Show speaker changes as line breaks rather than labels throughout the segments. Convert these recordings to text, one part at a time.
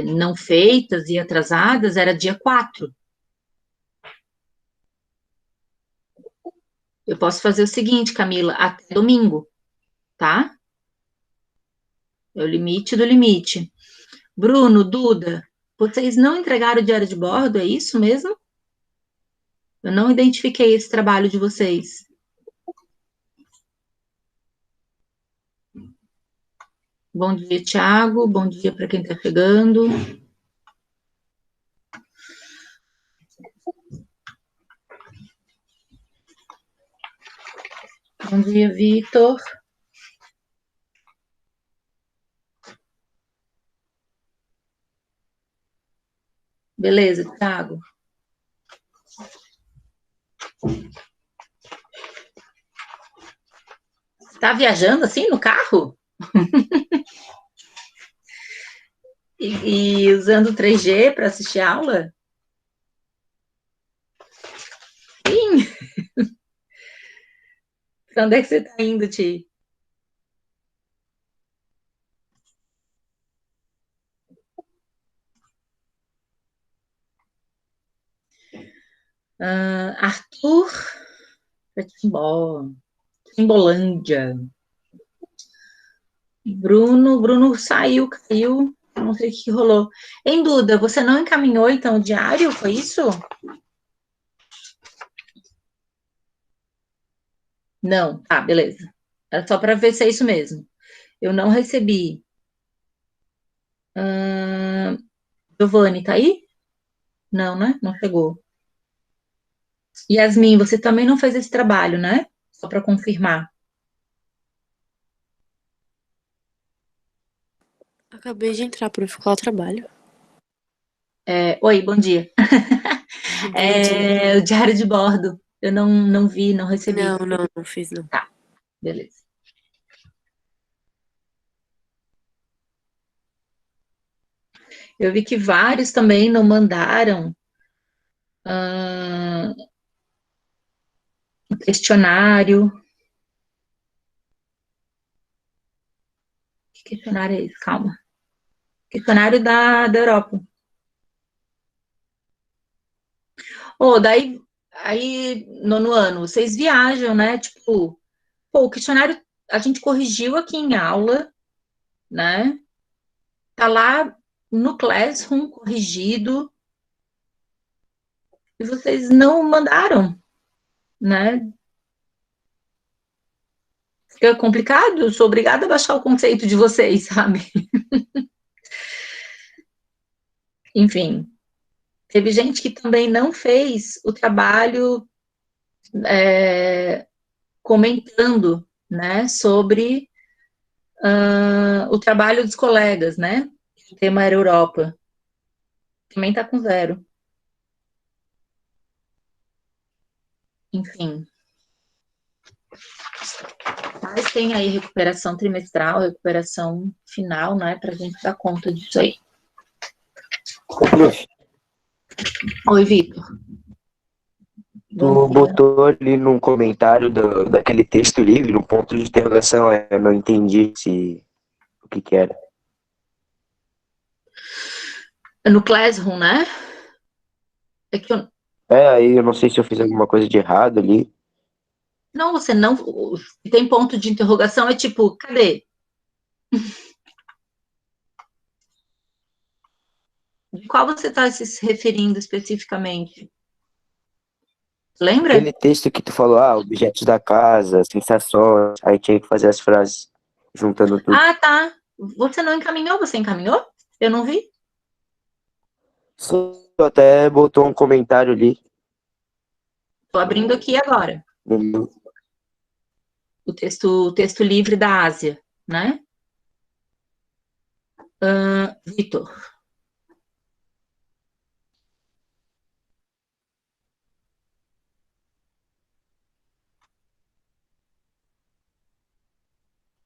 não feitas e atrasadas era dia 4. Eu posso fazer o seguinte, Camila, até domingo, tá? É o limite do limite. Bruno, Duda, vocês não entregaram o diário de bordo, é isso mesmo? Eu não identifiquei esse trabalho de vocês. Bom dia, Thiago. Bom dia para quem está chegando. Bom dia, Vitor. Beleza, Thiago. Tá viajando assim no carro? e usando 3G para assistir a aula? Sim. Pra onde é que você tá indo, Ti? Arthur, Timbolândia. Bruno saiu, caiu. Não sei o que rolou. Em Duda, você não encaminhou então o diário? Foi isso? Não, tá, beleza. Era só para ver se é isso mesmo. Eu não recebi. Giovanni, tá aí? Não, né? Não chegou. Yasmin, você também não fez esse trabalho, né? Só para confirmar.
Acabei de entrar para ficar o trabalho.
Oi, bom dia.
Bom dia.
O diário de bordo. Eu não vi, não recebi.
Não fiz não.
Tá, beleza. Eu vi que vários também não mandaram um questionário. Que questionário é esse? Calma. Questionário da Europa. Daí, aí, nono ano, vocês viajam, né? Tipo, o questionário a gente corrigiu aqui em aula, né? Tá lá no Classroom corrigido e vocês não mandaram, né? Fica complicado, eu sou obrigada a baixar o conceito de vocês, sabe? Enfim, teve gente que também não fez o trabalho comentando, né, sobre o trabalho dos colegas, né? O tema era Europa. Também tá com 0. Enfim. Mas tem aí recuperação trimestral, recuperação final, né? Pra gente dar conta disso aí. Oi, Vitor.
Tu botou ali num comentário daquele texto livre, no ponto de interrogação, eu não entendi o que era.
No Classroom, né? É que
Aí eu não sei se eu fiz alguma coisa de errado ali.
não, você não. Tem ponto de interrogação, é tipo, cadê? De qual você está se referindo especificamente? Lembra?
Aquele texto que tu falou, objetos da casa, sensações, aí tinha que fazer as frases juntando tudo.
Ah, tá. Você não encaminhou? Você encaminhou? Eu não vi.
Sim, tu até botou um comentário ali.
Estou abrindo aqui agora.
No...
O texto livre da Ásia, né? Vitor.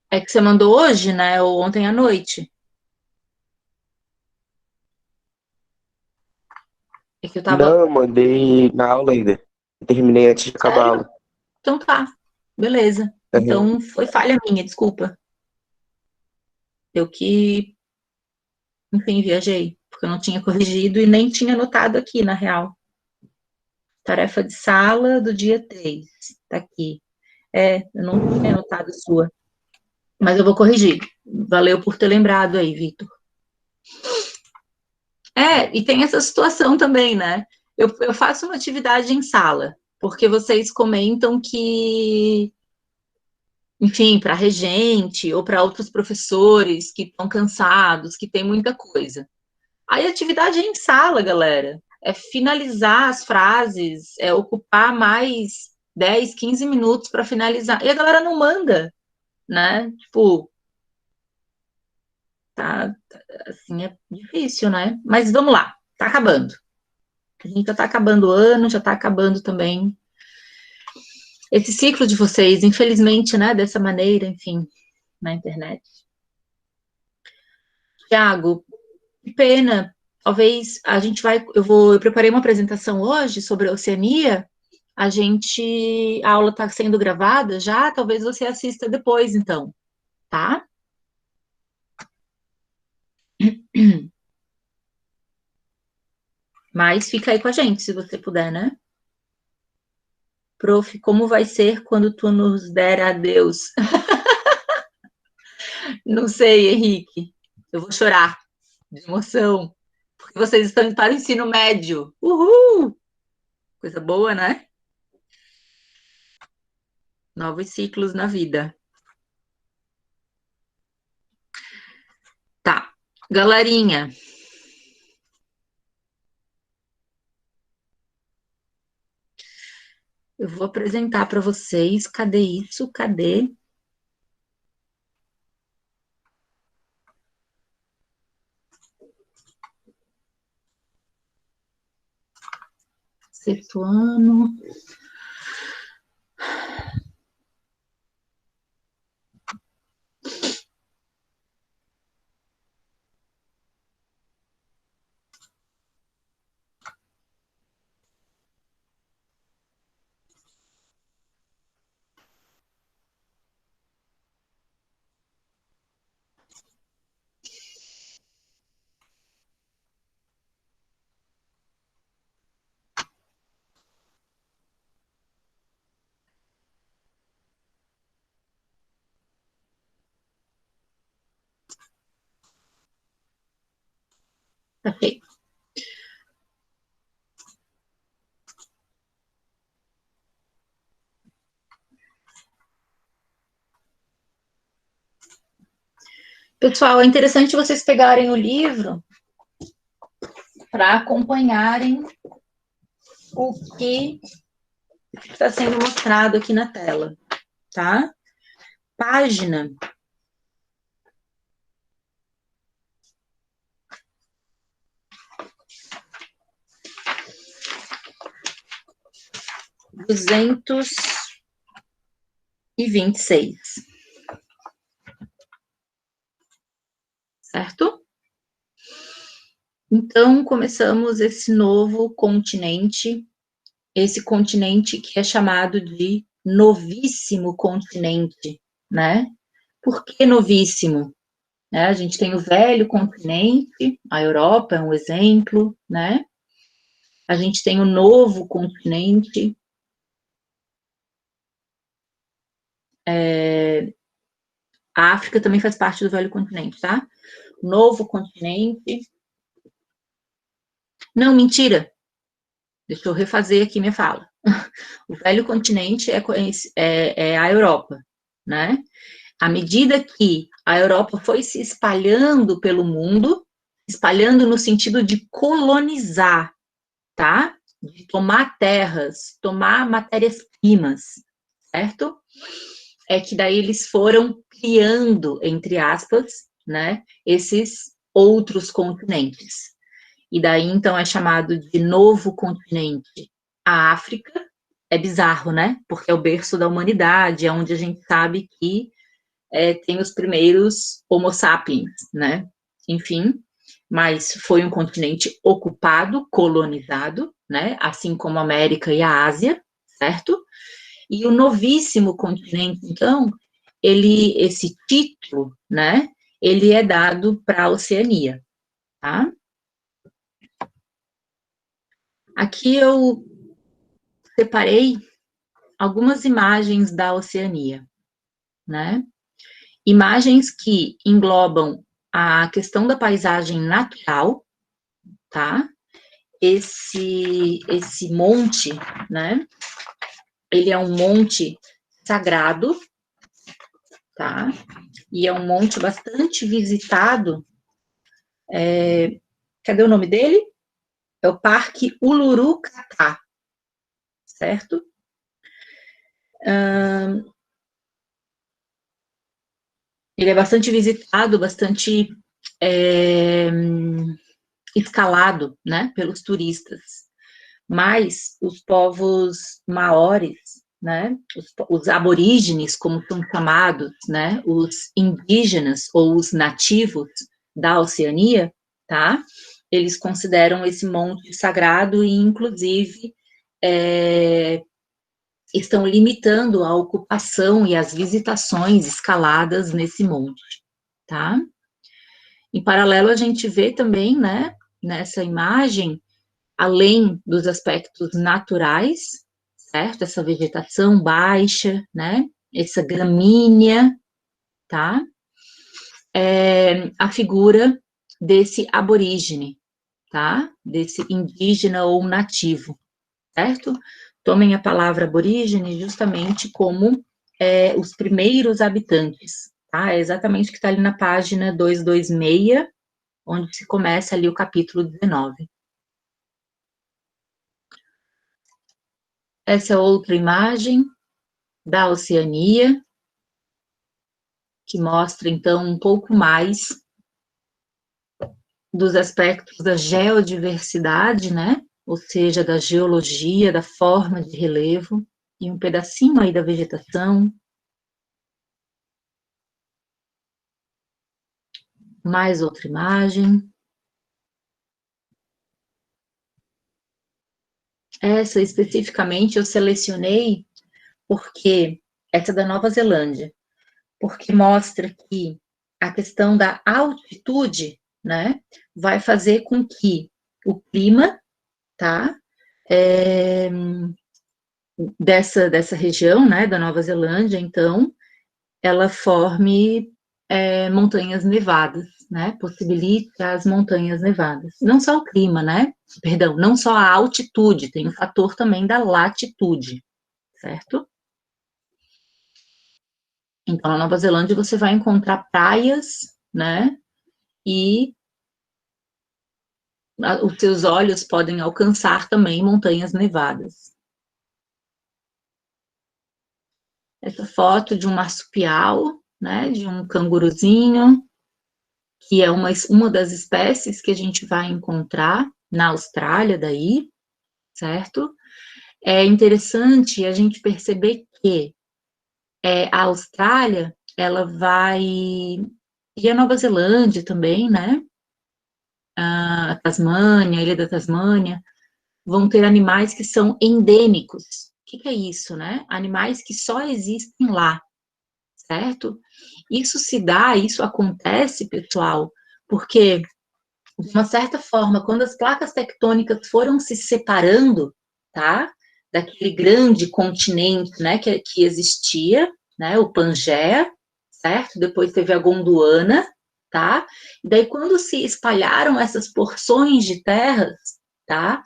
É que você mandou hoje, né? Ou ontem à noite. É que eu tava.
Não, eu mandei na aula ainda. Terminei antes de acabar a
Sério?
aula.
Então tá. Beleza.
Uhum.
Então foi falha minha, desculpa. Eu que Enfim, viajei, porque eu não tinha corrigido e nem tinha anotado aqui, na real. Tarefa de sala do dia 3, tá aqui. Eu não tinha anotado a sua, mas eu vou corrigir. Valeu por ter lembrado aí, Vitor. E tem essa situação também, né? Eu faço uma atividade em sala, porque vocês comentam que, enfim, para regente ou para outros professores que estão cansados, que tem muita coisa. Aí a atividade é em sala, galera. É finalizar as frases, é ocupar mais 10, 15 minutos para finalizar. E a galera não manda, né? Tipo, assim, é difícil, né? Mas vamos lá, tá acabando. A gente já tá acabando o ano, já tá acabando também esse ciclo de vocês, infelizmente, né? Dessa maneira, enfim, na internet. Tiago, que pena. Talvez a gente vai. Eu preparei uma apresentação hoje sobre a Oceania. A aula está sendo gravada já. Talvez você assista depois, então, tá? Mas fica aí com a gente, se você puder, né? Prof, como vai ser quando tu nos der adeus? Não sei, Henrique. Eu vou chorar de emoção, porque vocês estão indo para o ensino médio. Uhul! Coisa boa, né? Novos ciclos na vida. Tá. Galerinha, eu vou apresentar para vocês. Cadê isso? Cadê? Sexto ano. Tá feito. Pessoal, é interessante vocês pegarem o livro para acompanharem o que está sendo mostrado aqui na tela, tá? Página 226. Certo? Então, começamos esse novo continente, esse continente que é chamado de novíssimo continente, né? Por que novíssimo? A gente tem o velho continente, a Europa é um exemplo, né? A gente tem o novo continente, a África também faz parte do velho continente, tá? Novo continente. Não, mentira. Deixa eu refazer aqui minha fala. O velho continente é a Europa, né? À medida que a Europa foi se espalhando pelo mundo, espalhando no sentido de colonizar, tá? De tomar terras, tomar matérias-primas, certo? É que daí eles foram criando, entre aspas, né, esses outros continentes. E daí, então, é chamado de novo continente. A África é bizarro, né? Porque é o berço da humanidade, é onde a gente sabe que tem os primeiros Homo sapiens, né? Enfim, mas foi um continente ocupado, colonizado, né? Assim como a América e a Ásia, certo? E o novíssimo continente, então, esse título, né? Ele é dado para a Oceania, tá? Aqui eu separei algumas imagens da Oceania, né? Imagens que englobam a questão da paisagem natural, tá? Esse monte, né? Ele é um monte sagrado, tá? E é um monte bastante visitado. Cadê o nome dele? É o Parque Uluru-Catá, certo? Ele é bastante visitado, bastante escalado, né, pelos turistas. Mas os povos maores, né, os aborígenes, como são chamados, né, os indígenas ou os nativos da Oceania, tá? Eles consideram esse monte sagrado e, inclusive, estão limitando a ocupação e as visitações escaladas nesse monte, tá? Em paralelo, a gente vê também, né, nessa imagem, além dos aspectos naturais, certo? Essa vegetação baixa, né? Essa gramínea, tá? A figura desse aborígene, tá? Desse indígena ou nativo, certo? Tomem a palavra aborígene justamente como os primeiros habitantes, tá? É exatamente o que está ali na página 226, onde se começa ali o capítulo 19. Essa é outra imagem da Oceania, que mostra, então, um pouco mais dos aspectos da geodiversidade, né? Ou seja, da geologia, da forma de relevo, e um pedacinho aí da vegetação. Mais outra imagem. Essa, especificamente, eu selecionei porque essa é da Nova Zelândia, porque mostra que a questão da altitude, né, vai fazer com que o clima, tá, dessa região, né, da Nova Zelândia, então, ela forme montanhas nevadas, né, possibilita as montanhas nevadas. Não só o clima, né, perdão, não só a altitude, tem o fator também da latitude, certo? Então, na Nova Zelândia, você vai encontrar praias, né, e os seus olhos podem alcançar também montanhas nevadas. Essa foto de um marsupial, né, de um canguruzinho, que é uma das espécies que a gente vai encontrar na Austrália daí, certo? É interessante a gente perceber que a Austrália, ela vai, e a Nova Zelândia também, né? A Tasmânia, a Ilha da Tasmânia, vão ter animais que são endêmicos. O que é isso, né? Animais que só existem lá, certo? Isso acontece, pessoal, porque, de uma certa forma, quando as placas tectônicas foram se separando, tá? Daquele grande continente, né, que existia, né, o Pangeia, certo? Depois teve a Gondwana, tá? E daí, quando se espalharam essas porções de terras, tá?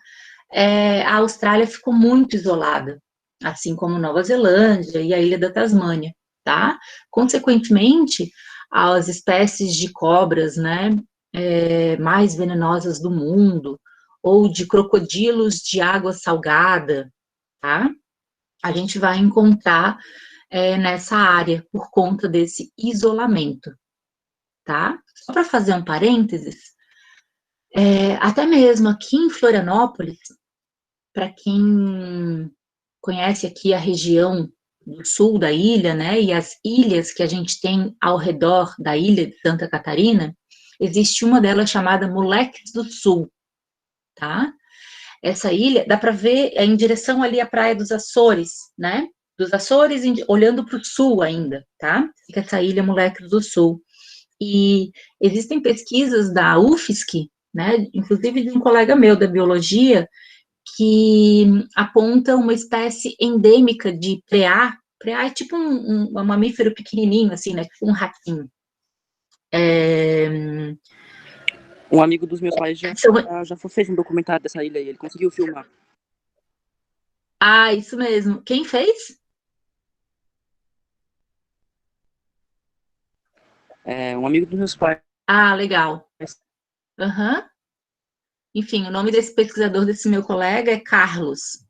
A Austrália ficou muito isolada, assim como Nova Zelândia e a Ilha da Tasmânia, tá? Consequentemente, as espécies de cobras, né, mais venenosas do mundo, ou de crocodilos de água salgada, tá? A gente vai encontrar nessa área por conta desse isolamento, tá? Só para fazer um parênteses, até mesmo aqui em Florianópolis, para quem conhece aqui a região do sul da ilha, né, e as ilhas que a gente tem ao redor da ilha de Santa Catarina, existe uma delas chamada Moleques do Sul, tá? Essa ilha, dá para ver em direção ali à Praia dos Açores, né? Dos Açores, olhando para o sul ainda, tá? Fica essa ilha Moleques do Sul. E existem pesquisas da UFSC, né, inclusive de um colega meu da biologia, que aponta uma espécie endêmica de preá. Preá é tipo um mamífero pequenininho, assim, né, tipo um ratinho.
Um amigo dos meus pais
São-
já fez um documentário dessa ilha e ele conseguiu filmar.
Ah, isso mesmo. Quem fez?
Um amigo dos meus pais.
Ah, legal. Aham. Enfim, o nome desse pesquisador, desse meu colega, é Carlos.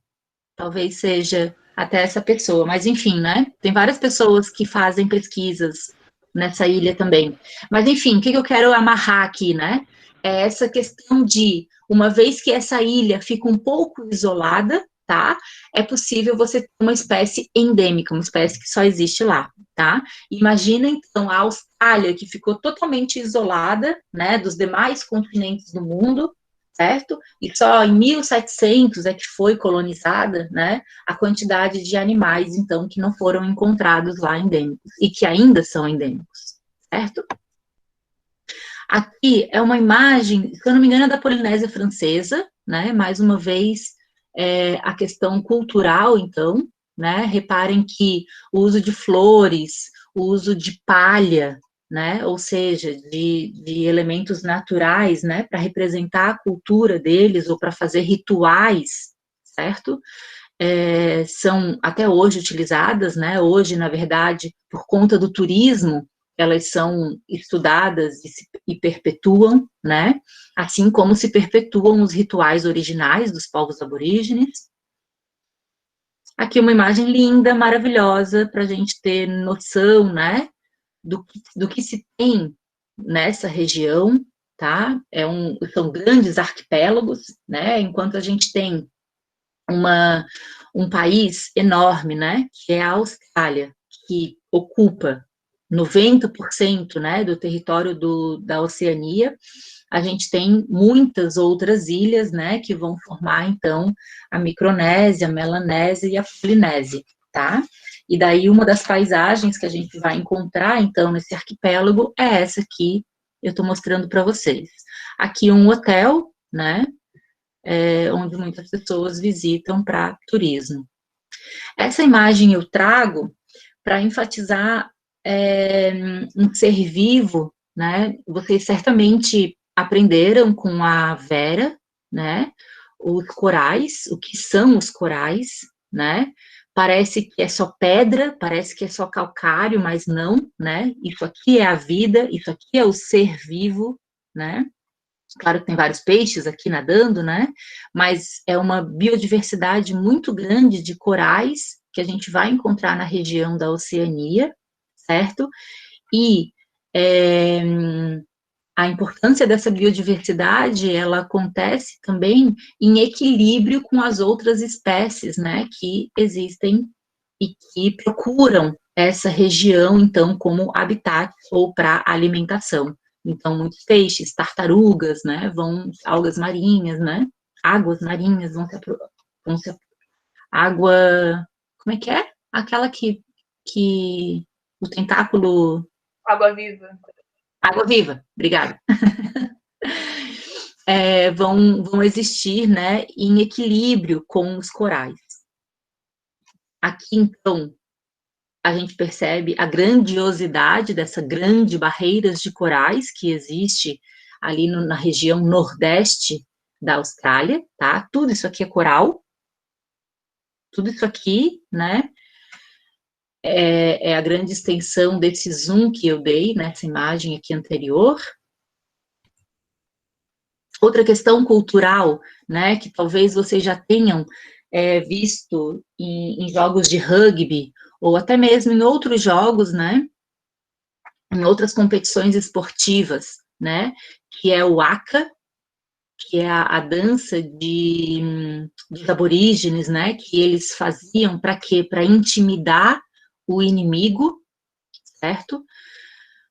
Talvez seja até essa pessoa, mas enfim, né? Tem várias pessoas que fazem pesquisas nessa ilha também. Mas enfim, o que eu quero amarrar aqui, né? É essa questão de, uma vez que essa ilha fica um pouco isolada, tá? É possível você ter uma espécie endêmica, uma espécie que só existe lá, tá? Imagina então a Austrália, que ficou totalmente isolada, né, dos demais continentes do mundo, certo? E só em 1700 é que foi colonizada, né, a quantidade de animais, então, que não foram encontrados lá endêmicos, e que ainda são endêmicos, certo? Aqui é uma imagem, se eu não me engano, é da Polinésia Francesa, né, mais uma vez, a questão cultural, então, né, reparem que o uso de flores, o uso de palha, né, ou seja, de elementos naturais, né, para representar a cultura deles ou para fazer rituais, certo? São até hoje utilizadas, né, hoje, na verdade, por conta do turismo, elas são estudadas e perpetuam, né, assim como se perpetuam os rituais originais dos povos aborígenes. Aqui uma imagem linda, maravilhosa, para a gente ter noção, né, do que se tem nessa região, tá? São grandes arquipélagos, né? Enquanto a gente tem um país enorme, né? Que é a Austrália, que ocupa 90%, né, do território da Oceania. A gente tem muitas outras ilhas, né, que vão formar, então, a Micronésia, a Melanésia e a Polinésia, tá? E daí uma das paisagens que a gente vai encontrar, então, nesse arquipélago é essa aqui, eu estou mostrando para vocês. Aqui um hotel, né, onde muitas pessoas visitam para turismo. Essa imagem eu trago para enfatizar um ser vivo, né? Vocês certamente aprenderam com a Vera, né? Os corais, o que são os corais, né? Parece que é só pedra, parece que é só calcário, mas não, né? Isso aqui é a vida, isso aqui é o ser vivo, né? Claro que tem vários peixes aqui nadando, né? Mas é uma biodiversidade muito grande de corais que a gente vai encontrar na região da Oceania, certo? E a importância dessa biodiversidade, ela acontece também em equilíbrio com as outras espécies, né, que existem e que procuram essa região, então, como habitat ou para alimentação. Então, muitos peixes, tartarugas, né, algas marinhas, né, águas marinhas vão se água, como é que é? Aquela que o tentáculo...
Água-viva.
Água-viva, obrigada. Vão existir, né, em equilíbrio com os corais. Aqui, então, a gente percebe a grandiosidade dessa grande barreiras de corais que existe ali na região nordeste da Austrália, tá? Tudo isso aqui é coral, tudo isso aqui, né, é a grande extensão desse zoom que eu dei nessa imagem aqui anterior. Outra questão cultural, né, que talvez vocês já tenham visto em jogos de rugby, ou até mesmo em outros jogos, né, em outras competições esportivas, né, que é o haka, que é a dança dos aborígenes, né, que eles faziam para quê? Para intimidar o inimigo, certo?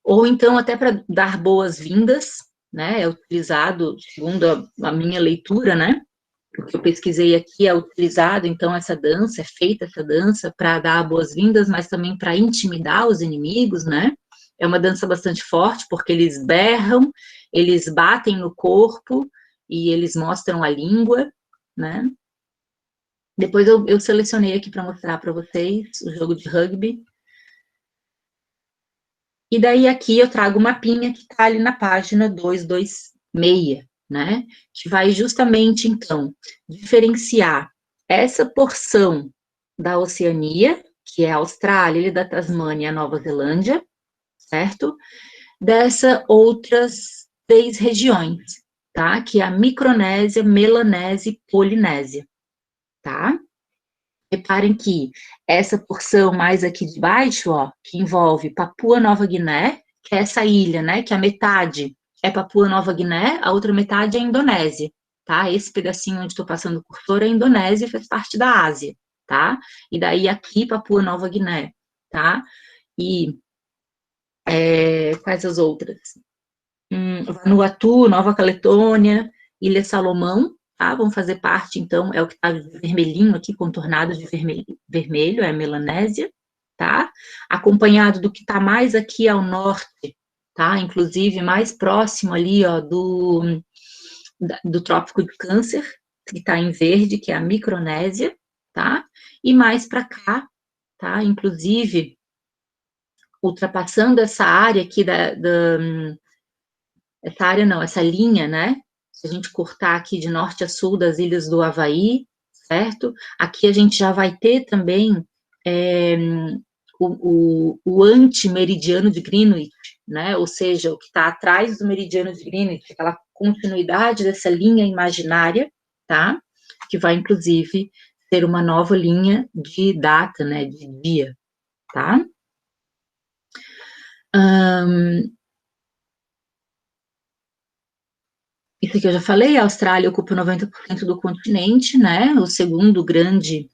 Ou então até para dar boas-vindas, né, é utilizado, segundo a minha leitura, né, o que eu pesquisei aqui é utilizado, então, essa dança, é feita essa dança para dar boas-vindas, mas também para intimidar os inimigos, né? É uma dança bastante forte, porque eles berram, eles batem no corpo, e eles mostram a língua, né? Depois eu selecionei aqui para mostrar para vocês o jogo de rugby. E daí aqui eu trago o mapinha que está ali na página 226, né? Que vai justamente, então, diferenciar essa porção da Oceania, que é a Austrália, Ilha da Tasmânia e a Nova Zelândia, certo? Dessa outras 3 regiões, tá? Que é a Micronésia, Melanésia e Polinésia, tá? Reparem que essa porção mais aqui de baixo, ó, que envolve Papua Nova Guiné, que é essa ilha, né, que a metade é Papua Nova Guiné, a outra metade é a Indonésia, tá? Esse pedacinho onde estou passando o cursor é a Indonésia, faz parte da Ásia, tá? E daí aqui Papua Nova Guiné, tá? E quais as outras? Vanuatu, Nova Caledônia, Ilha Salomão, tá? Vão fazer parte, então, é o que está vermelhinho aqui, contornado de vermelho, é a Melanésia, tá? Acompanhado do que está mais aqui ao norte, tá? Inclusive mais próximo ali, ó, do Trópico de Câncer, que está em verde, que é a Micronésia, tá? E mais para cá, tá? Inclusive, ultrapassando essa área aqui essa área não, essa linha, né? Se a gente cortar aqui de norte a sul das ilhas do Havaí, certo? Aqui a gente já vai ter também o anti-meridiano de Greenwich, né? Ou seja, o que está atrás do meridiano de Greenwich, aquela continuidade dessa linha imaginária, tá? Que vai, inclusive, ter uma nova linha de data, né? De dia, tá? Isso que eu já falei, a Austrália ocupa 90% do continente, né? O segundo grande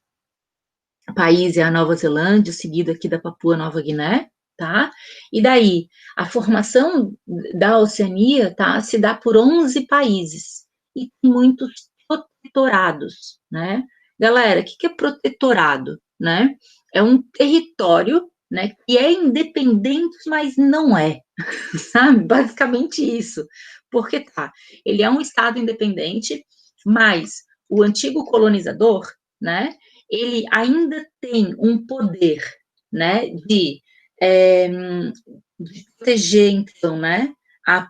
país é a Nova Zelândia, seguido aqui da Papua Nova Guiné, tá? E daí, a formação da Oceania, tá? Se dá por 11 países e tem muitos protetorados, né? Galera, o que é protetorado, né? É um território, né, que é independente, mas não é, sabe? Basicamente isso. Porque tá, ele é um Estado independente, mas o antigo colonizador, né, ele ainda tem um poder, né, de proteger, então, né,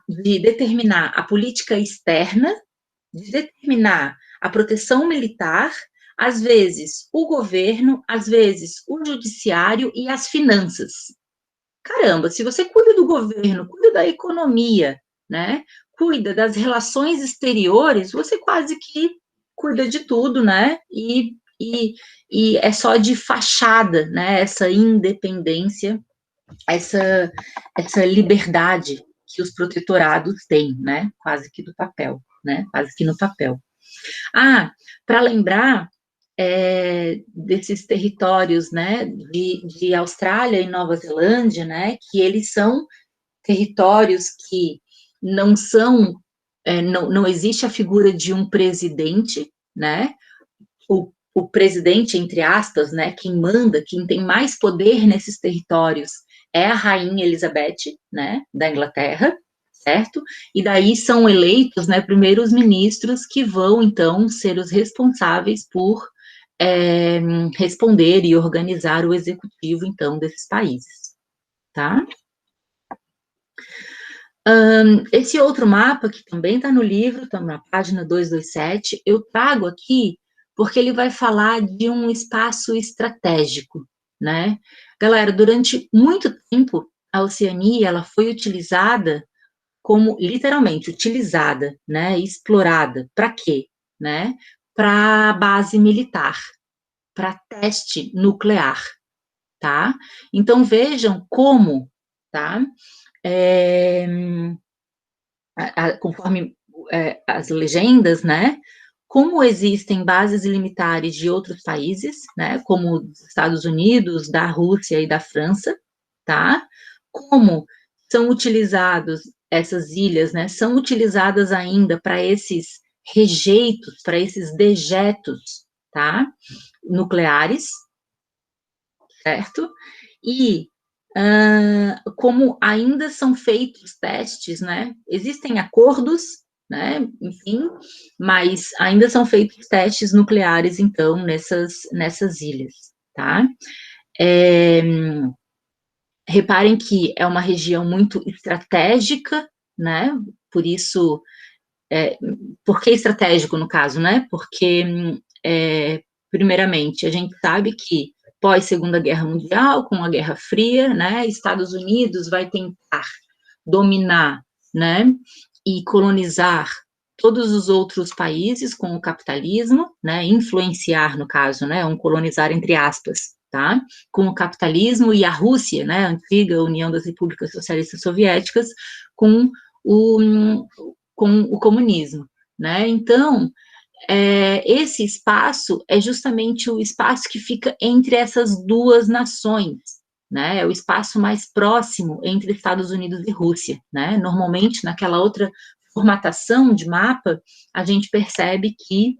de determinar a política externa, de determinar a proteção militar, às vezes o governo, às vezes o judiciário e as finanças. Caramba, se você cuida do governo, cuida da economia, né? Cuida das relações exteriores, você quase que cuida de tudo, né? E é só de fachada, né? Essa independência, essa liberdade que os protetorados têm, né? Quase que do papel, né? Quase que no papel. Para lembrar desses territórios, né, de Austrália e Nova Zelândia, né, que eles são territórios que não são, não existe a figura de um presidente, né, o presidente, entre aspas, né, quem manda, quem tem mais poder nesses territórios é a rainha Elizabeth, né, da Inglaterra, certo? E daí são eleitos, né, primeiros ministros que vão, então, ser os responsáveis por responder e organizar o executivo, então, desses países, tá? Esse outro mapa, que também está no livro, está na página 227, eu trago aqui porque ele vai falar de um espaço estratégico, né? Galera, durante muito tempo, a Oceania, ela foi utilizada como, literalmente, utilizada, né? Explorada. Para quê? Né? Para base militar, para teste nuclear, tá? Então, vejam como, tá? Conforme as legendas, né? Como existem bases militares de outros países, né? Como os Estados Unidos, da Rússia e da França, tá? Como são utilizados essas ilhas, né? São utilizadas ainda para esses rejeitos, para esses dejetos, tá? Nucleares, certo? E como ainda são feitos testes, né? Existem acordos, né? Enfim, mas ainda são feitos testes nucleares, então, nessas ilhas, tá? Reparem que é uma região muito estratégica, né? Por isso, por que estratégico no caso, né? Porque, primeiramente, a gente sabe que pós-Segunda Guerra Mundial, com a Guerra Fria, né? Estados Unidos vai tentar dominar, né? E colonizar todos os outros países com o capitalismo, né? Influenciar, no caso, né? Colonizar entre aspas, tá? Com o capitalismo, e a Rússia, né? A antiga União das Repúblicas Socialistas Soviéticas, com o comunismo, né? Então, esse espaço é justamente o espaço que fica entre essas duas nações, né? É o espaço mais próximo entre Estados Unidos e Rússia, né? Normalmente, naquela outra formatação de mapa, a gente percebe que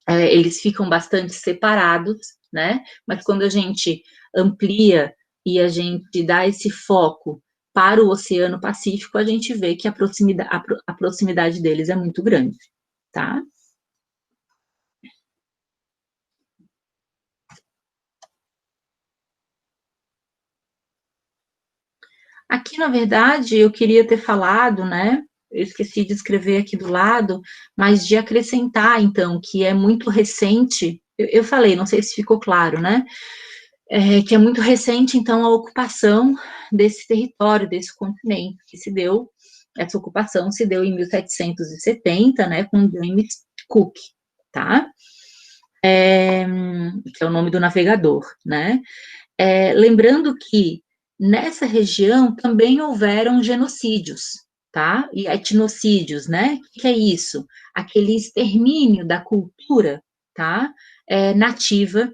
eles ficam bastante separados, né? Mas quando a gente amplia e a gente dá esse foco para o Oceano Pacífico, a gente vê que a proximidade deles é muito grande, tá? Aqui, na verdade, eu queria ter falado, né? Eu esqueci de escrever aqui do lado, mas de acrescentar, então, que é muito recente. Eu falei, não sei se ficou claro, né? Que é muito recente, então, a ocupação desse território, desse continente, que se deu, essa ocupação se deu em 1770, né, com James Cook, tá? Que é o nome do navegador, né? Lembrando que nessa região também houveram genocídios, tá? E etnocídios, né? O que é isso? Aquele extermínio da cultura, tá? Nativa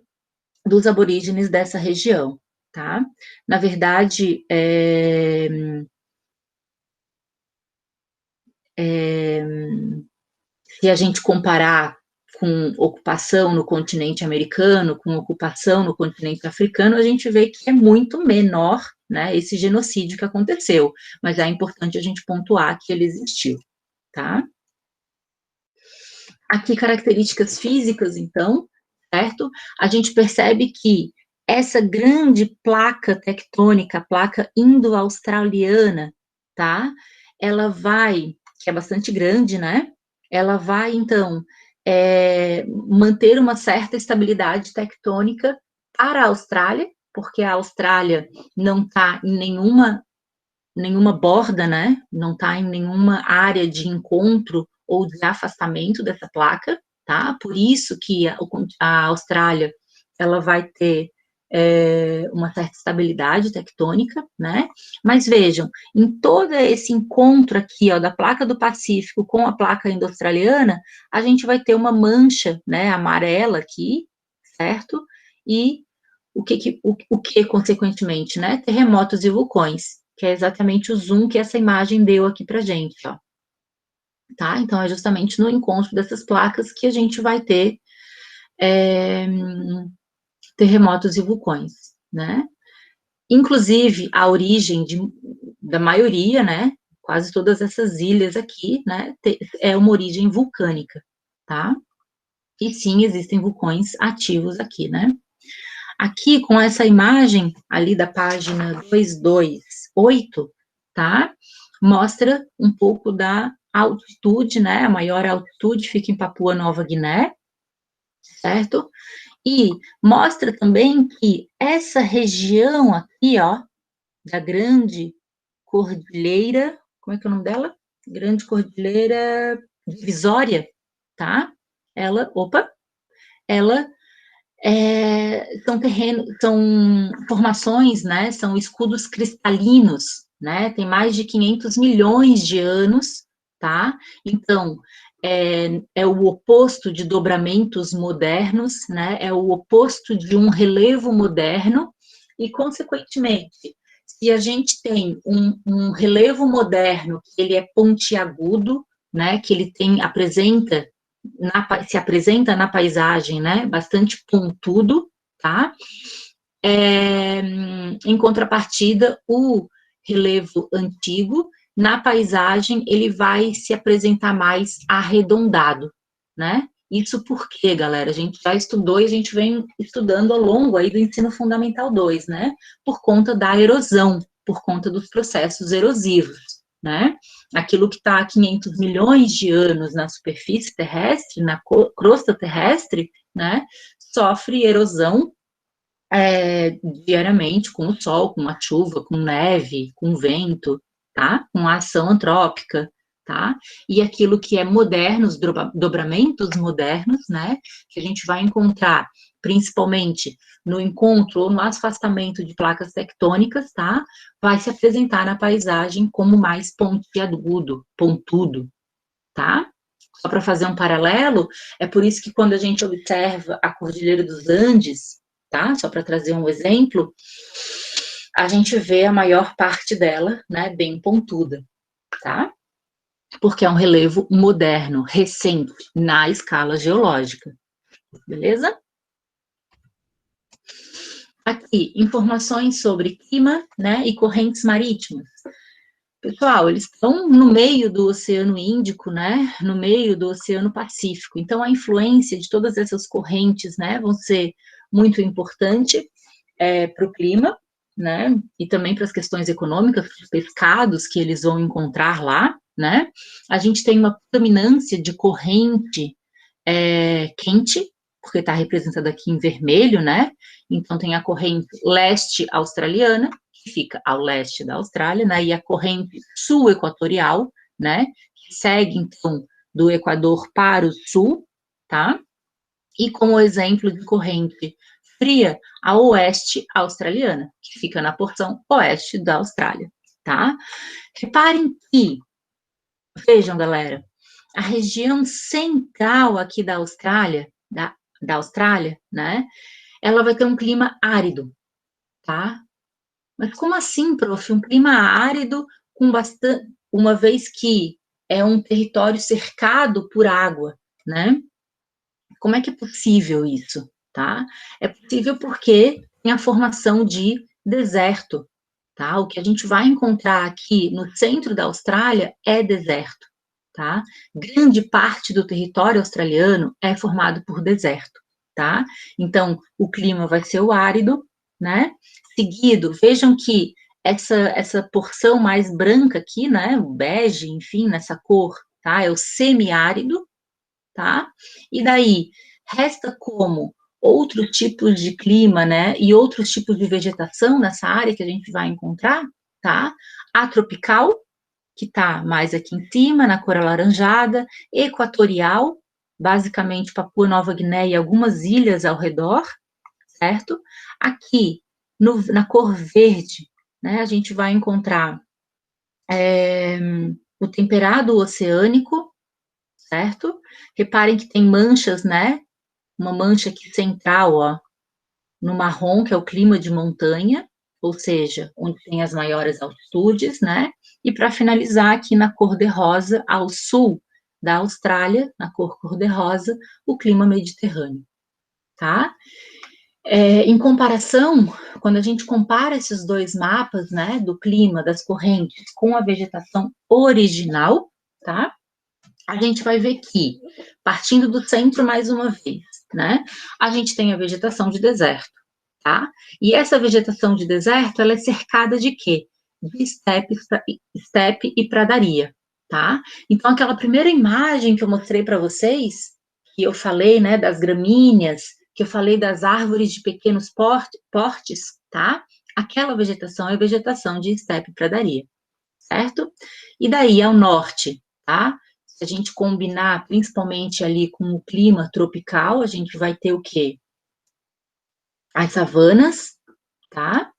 dos aborígenes dessa região, tá? Na verdade, se a gente comparar com ocupação no continente americano, com ocupação no continente africano, a gente vê que é muito menor, né, esse genocídio que aconteceu, mas é importante a gente pontuar que ele existiu, tá? Aqui, características físicas, então, certo? A gente percebe que essa grande placa tectônica, a placa indo-australiana, tá? Ela vai, que é bastante grande, né? Ela vai, então, manter uma certa estabilidade tectônica para a Austrália, porque a Austrália não está em nenhuma borda, né? Não está em nenhuma área de encontro ou de afastamento dessa placa, tá? Por isso que a Austrália ela vai ter uma certa estabilidade tectônica, né? Mas vejam, em todo esse encontro aqui, ó, da placa do Pacífico com a placa indo-australiana, a gente vai ter uma mancha, né, amarela aqui, certo? E o que consequentemente, né? Terremotos e vulcões, que é exatamente o zoom que essa imagem deu aqui pra gente, ó. Tá? Então, é justamente no encontro dessas placas que a gente vai ter terremotos e vulcões, né? Inclusive, a origem da maioria, né? Quase todas essas ilhas aqui, né? É uma origem vulcânica, tá? E sim, existem vulcões ativos aqui, né? Aqui, com essa imagem ali da página 228, tá? Mostra um pouco da altitude, né? A maior altitude fica em Papua Nova Guiné, certo? E mostra também que essa região aqui, ó, da Grande Cordilheira, como é que é o nome dela? Grande Cordilheira Divisória, tá? Ela são formações, né, são escudos cristalinos, né, tem mais de 500 milhões de anos, tá? Então, é o oposto de dobramentos modernos, né, é o oposto de um relevo moderno, e, consequentemente, se a gente tem um relevo moderno, que ele é pontiagudo, né, que ele se apresenta na paisagem, né, bastante pontudo, tá? Em contrapartida, o relevo antigo, na paisagem ele vai se apresentar mais arredondado, né? Isso porque, galera, a gente já estudou e a gente vem estudando ao longo aí do ensino fundamental 2, né? Por conta da erosão, por conta dos processos erosivos, né? Aquilo que está há 500 milhões de anos na superfície terrestre, na crosta terrestre, né? Sofre erosão diariamente com o sol, com a chuva, com neve, com vento, tá? Com a ação antrópica, tá? E aquilo que é moderno, os dobramentos modernos, né? Que a gente vai encontrar principalmente no encontro ou no afastamento de placas tectônicas, tá? Vai se apresentar na paisagem como mais pontiagudo, pontudo, tá? Só para fazer um paralelo, é por isso que quando a gente observa a Cordilheira dos Andes, tá? Só para trazer um exemplo, a gente vê a maior parte dela, né, bem pontuda, tá? Porque é um relevo moderno, recente, na escala geológica, beleza? Aqui, informações sobre clima, né, e correntes marítimas. Pessoal, eles estão no meio do Oceano Índico, né, no meio do Oceano Pacífico, então a influência de todas essas correntes, né, vão ser muito importante para o clima, né, e também para as questões econômicas, os pescados que eles vão encontrar lá, né. A gente tem uma predominância de corrente quente, porque está representada aqui em vermelho, né, então tem a corrente leste australiana, que fica ao leste da Austrália, né, e a corrente sul-equatorial, né, que segue, então, do Equador para o sul, tá, e como exemplo de corrente fria, a oeste australiana, que fica na porção oeste da Austrália, tá? Reparem que, vejam, galera, a região central aqui da Austrália, da Austrália, né, ela vai ter um clima árido, tá? Mas como assim, prof? Um clima árido com bastante, uma vez que é um território cercado por água, né? Como é que é possível isso, tá? É possível porque tem a formação de deserto, tá? O que a gente vai encontrar aqui no centro da Austrália é deserto, tá? Grande parte do território australiano é formado por deserto, tá? Então, o clima vai ser o árido, né? Seguido, vejam que essa porção mais branca aqui, né? O bege, enfim, nessa cor, tá? É o semiárido, tá? E daí, resta como outros tipos de clima, né, e outros tipos de vegetação nessa área que a gente vai encontrar, tá? A tropical, que tá mais aqui em cima, na cor alaranjada, equatorial, basicamente Papua Nova Guiné e algumas ilhas ao redor, certo? Aqui, na cor verde, né, a gente vai encontrar o temperado oceânico, certo? Reparem que tem manchas, né? Uma mancha aqui central, ó, no marrom, que é o clima de montanha, ou seja, onde tem as maiores altitudes, né? E para finalizar aqui na cor de rosa, ao sul da Austrália, na cor cor-de-rosa, o clima mediterrâneo, tá? Em comparação, quando a gente compara esses dois mapas, né, do clima, das correntes, com a vegetação original, tá? A gente vai ver que, partindo do centro mais uma vez, né, a gente tem a vegetação de deserto, tá? E essa vegetação de deserto, ela é cercada de quê? De estepe e pradaria, tá? Então, aquela primeira imagem que eu mostrei para vocês, que eu falei, né, das gramíneas, que eu falei das árvores de pequenos portes, tá? Aquela vegetação é vegetação de estepe e pradaria, certo? E daí, ao norte, tá? Se a gente combinar, principalmente ali com o clima tropical, a gente vai ter o quê? As savanas, tá?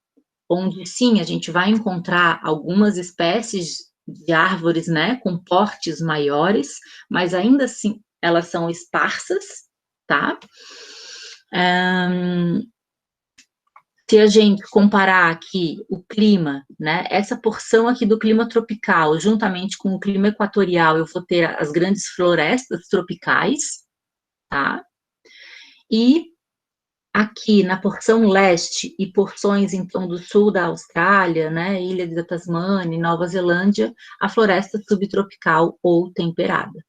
Onde, sim, a gente vai encontrar algumas espécies de árvores, né, com portes maiores, mas ainda assim, elas são esparsas, tá? Se a gente comparar aqui o clima, né, essa porção aqui do clima tropical, juntamente com o clima equatorial, eu vou ter as grandes florestas tropicais, tá? E aqui na porção leste e porções, então, do sul da Austrália, né, Ilha da Tasmânia, Nova Zelândia, a floresta subtropical ou temperada.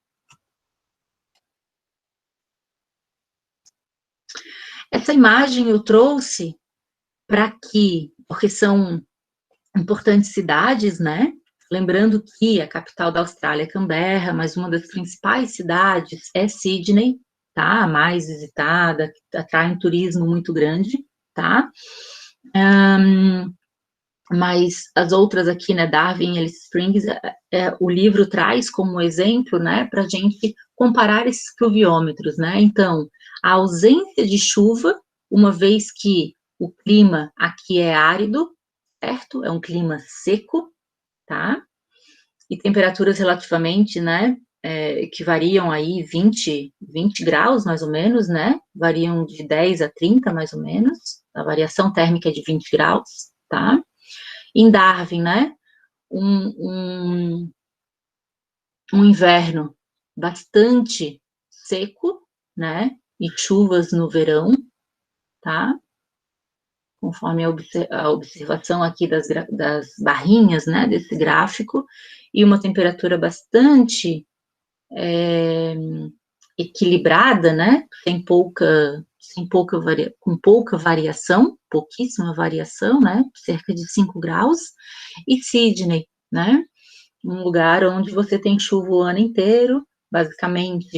Essa imagem eu trouxe porque são importantes cidades, né? Lembrando que a capital da Austrália é Canberra, mas uma das principais cidades é Sydney, tá? A mais visitada, que atrai um turismo muito grande, tá? Mas as outras aqui, né, Darwin e Alice Springs, o livro traz como exemplo, né, para a gente comparar esses pluviômetros, né? Então, a ausência de chuva, uma vez que o clima aqui é árido, certo? É um clima seco, tá? E temperaturas relativamente, né, que variam aí 20 graus, mais ou menos, né? Variam de 10 a 30, mais ou menos. A variação térmica é de 20 graus, tá? Em Darwin, né, um inverno bastante seco, né, e chuvas no verão, tá? Conforme a observação aqui das barrinhas, né, desse gráfico, e uma temperatura bastante equilibrada, né, com pouca variação, pouquíssima variação, né, cerca de 5 graus, e Sydney, né, um lugar onde você tem chuva o ano inteiro, basicamente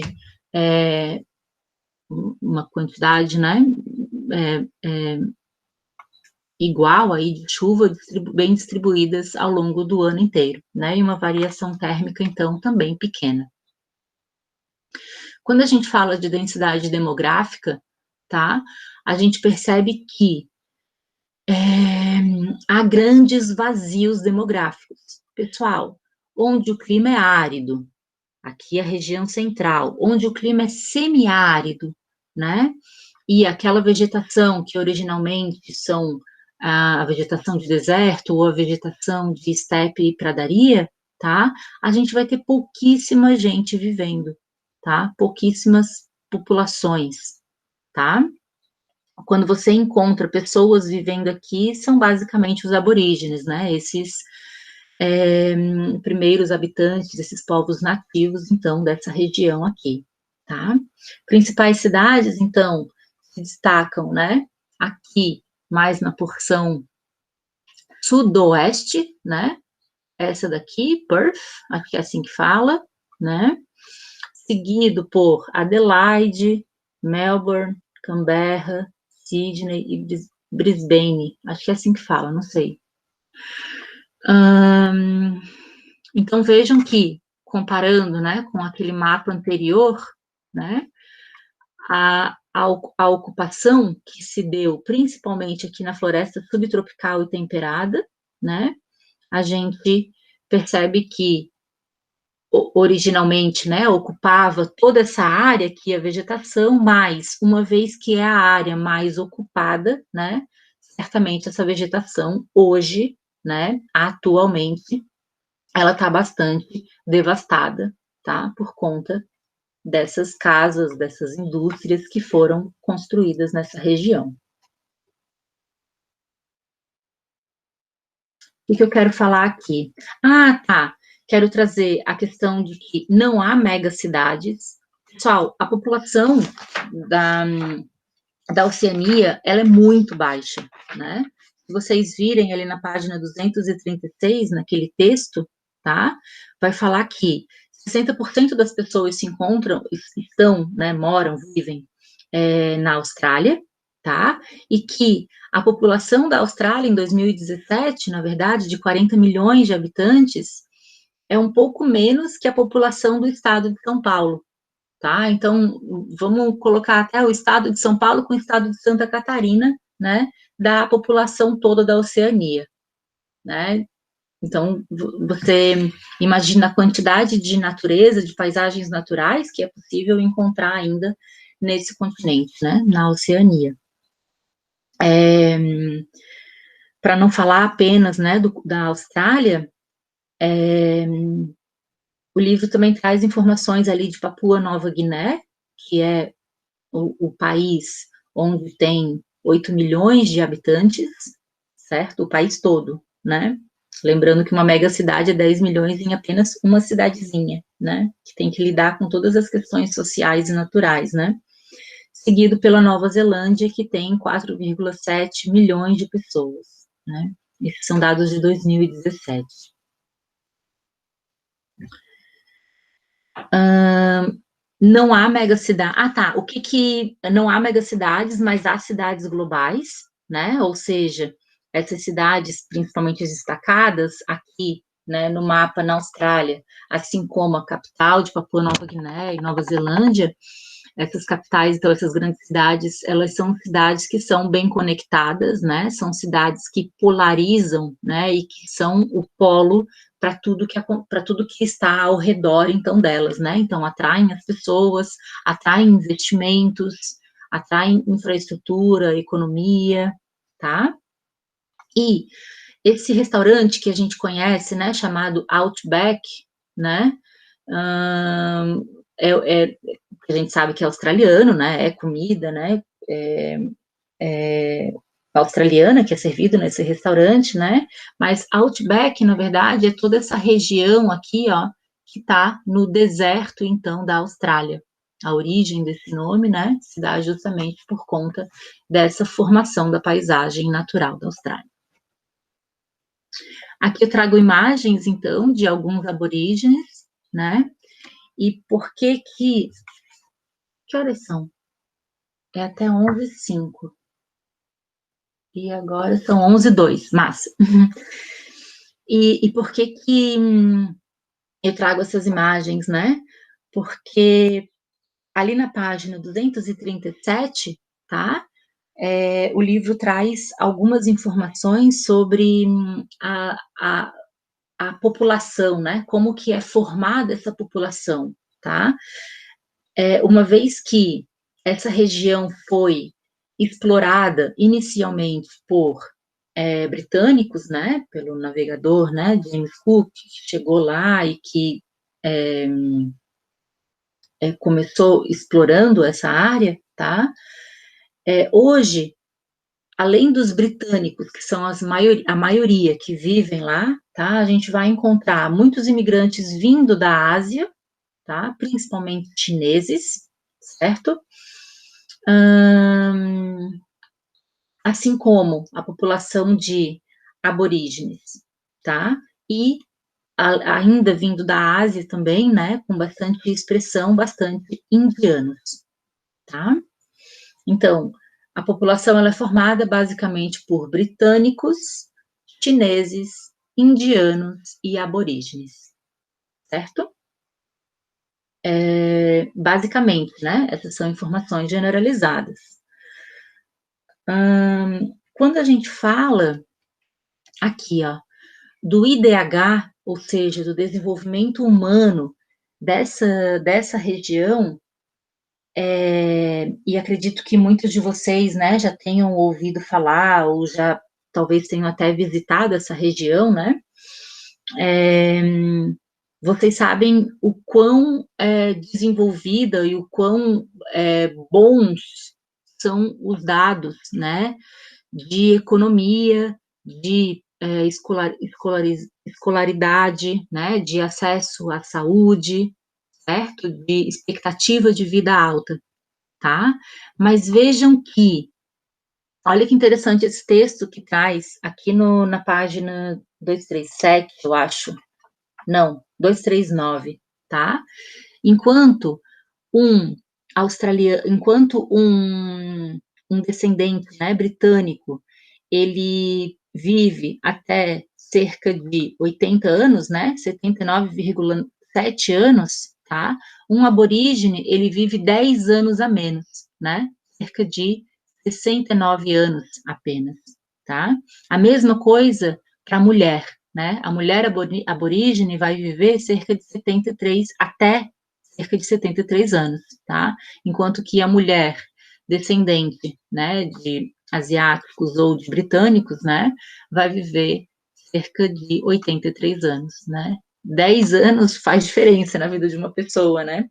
uma quantidade, né, igual aí de chuva bem distribuídas ao longo do ano inteiro, né, e uma variação térmica, então, também pequena. Quando a gente fala de densidade demográfica, tá, a gente percebe que há grandes vazios demográficos. Pessoal, onde o clima é árido, aqui é a região central, onde o clima é semiárido, né, e aquela vegetação que originalmente são a vegetação de deserto ou a vegetação de estepe e pradaria, tá, a gente vai ter pouquíssima gente vivendo, tá, pouquíssimas populações, tá. Quando você encontra pessoas vivendo aqui, são basicamente os aborígenes, né, esses primeiros habitantes, esses povos nativos, então, dessa região aqui, tá? Principais cidades, então, se destacam, né, aqui, mais na porção sudoeste, né, essa daqui, Perth, acho que é assim que fala, né, seguido por Adelaide, Melbourne, Canberra, Sydney e Brisbane, acho que é assim que fala, não sei. Então, vejam que, comparando, né, com aquele mapa anterior, né, a ocupação que se deu, principalmente aqui na floresta subtropical e temperada, né, a gente percebe que, originalmente, né, ocupava toda essa área aqui, a vegetação, mas, uma vez que é a área mais ocupada, né, certamente essa vegetação, hoje, né, atualmente, ela está bastante devastada, tá? Por conta dessas casas, dessas indústrias que foram construídas nessa região. O que eu quero falar aqui? Ah, tá. Quero trazer a questão de que não há megacidades. Pessoal, a população da Oceania, ela é muito baixa, né? Se vocês virem ali na página 236, naquele texto, tá? Vai falar que 60% das pessoas estão, né, moram, vivem na Austrália, tá? E que a população da Austrália em 2017, na verdade, de 40 milhões de habitantes, é um pouco menos que a população do estado de São Paulo, tá? Então, vamos colocar até o estado de São Paulo com o estado de Santa Catarina, né? Da população toda da Oceania, né? Então, você imagina a quantidade de natureza, de paisagens naturais que é possível encontrar ainda nesse continente, né, na Oceania. Para não falar apenas, né, da Austrália, o livro também traz informações ali de Papua Nova Guiné, que é o país onde tem 8 milhões de habitantes, certo? O país todo, né? Lembrando que uma megacidade é 10 milhões em apenas uma cidadezinha, né? Que tem que lidar com todas as questões sociais e naturais, né? Seguido pela Nova Zelândia, que tem 4,7 milhões de pessoas, né? Esses são dados de 2017. Não há megacidades. Ah, tá. O que que. Não há megacidades, mas há cidades globais, né? Ou seja, essas cidades, principalmente as destacadas, aqui, né, no mapa na Austrália, assim como a capital de Papua Nova Guiné e Nova Zelândia, essas capitais, então, essas grandes cidades, elas são cidades que são bem conectadas, né? São cidades que polarizam, né? E que são o polo para tudo que está ao redor, então, delas, né? Então, atraem as pessoas, atraem investimentos, atraem infraestrutura, economia, tá? E esse restaurante que a gente conhece, né? Chamado Outback, né? É, a gente sabe que é australiano, né? É comida, né? É australiana que é servido nesse restaurante, né? Mas Outback, na verdade, é toda essa região aqui, ó, que está no deserto, então, da Austrália. A origem desse nome, né, se dá justamente por conta dessa formação da paisagem natural da Austrália. Aqui eu trago imagens, então, de alguns aborígenes, né? E por que que... Que horas são? É até 11h05. E agora são 11h02, massa. E por que que eu trago essas imagens, né? Porque ali na página 237, tá? O livro traz algumas informações sobre a população, né? Como que é formada essa população, tá? Uma vez que essa região foi explorada inicialmente por britânicos, né, pelo navegador, né, James Cook, que chegou lá e que começou explorando essa área, tá? Hoje, além dos britânicos, que são a maioria que vivem lá, tá? A gente vai encontrar muitos imigrantes vindo da Ásia, tá? Principalmente chineses, certo? Assim como a população de aborígenes, tá? E ainda vindo da Ásia também, né? Com bastante expressão, bastante indianos, tá? Então, a população ela é formada basicamente por britânicos, chineses, indianos e aborígenes, certo? Basicamente, né? Essas são informações generalizadas. Quando a gente fala aqui, ó, do IDH, ou seja, do desenvolvimento humano dessa região, e acredito que muitos de vocês, né, já tenham ouvido falar, ou já talvez tenham até visitado essa região, né? Vocês sabem o quão desenvolvida e o quão bons são os dados, né, de economia, de escolaridade, né, de acesso à saúde, certo? De expectativa de vida alta, tá? Mas vejam que, olha que interessante esse texto que traz aqui na página 237, eu acho. Não, 239, tá? Enquanto um descendente, né, britânico, ele vive até cerca de 80 anos, né, 79,7 anos, tá? Um aborígene, ele vive 10 anos a menos, né? Cerca de 69 anos apenas, tá? A mesma coisa para a mulher, né? A mulher aborígene vai viver cerca de 73 até cerca de 73 anos, tá? Enquanto que a mulher descendente, né, de asiáticos ou de britânicos, né, vai viver cerca de 83 anos, né? 10 anos faz diferença na vida de uma pessoa, né?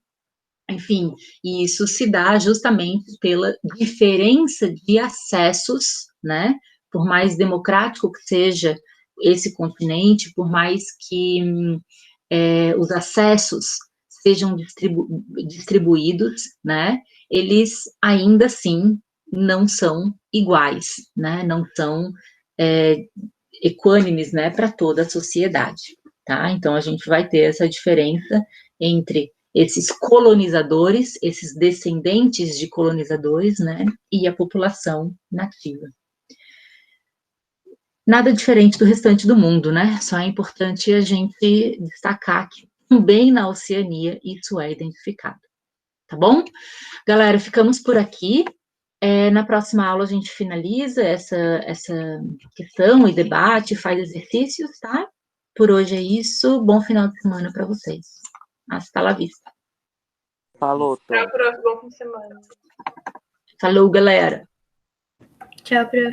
Enfim, e isso se dá justamente pela diferença de acessos, né? Por mais democrático que seja esse continente, por mais que os acessos sejam distribuídos, né? Eles ainda assim não são iguais, né? Não são equânimes, né? Para toda a sociedade, tá? Então a gente vai ter essa diferença entre esses colonizadores, esses descendentes de colonizadores, né, e a população nativa. Nada diferente do restante do mundo, né? Só é importante a gente destacar que também na Oceania isso é identificado. Tá bom? Galera, ficamos por aqui. Na próxima aula a gente finaliza essa questão e debate, faz exercícios, tá? Por hoje é isso. Bom final de semana para vocês. Hasta la vista.
Falou, Tom.
Até o próximo, bom fim de semana.
Falou, galera.
Tchau, prof.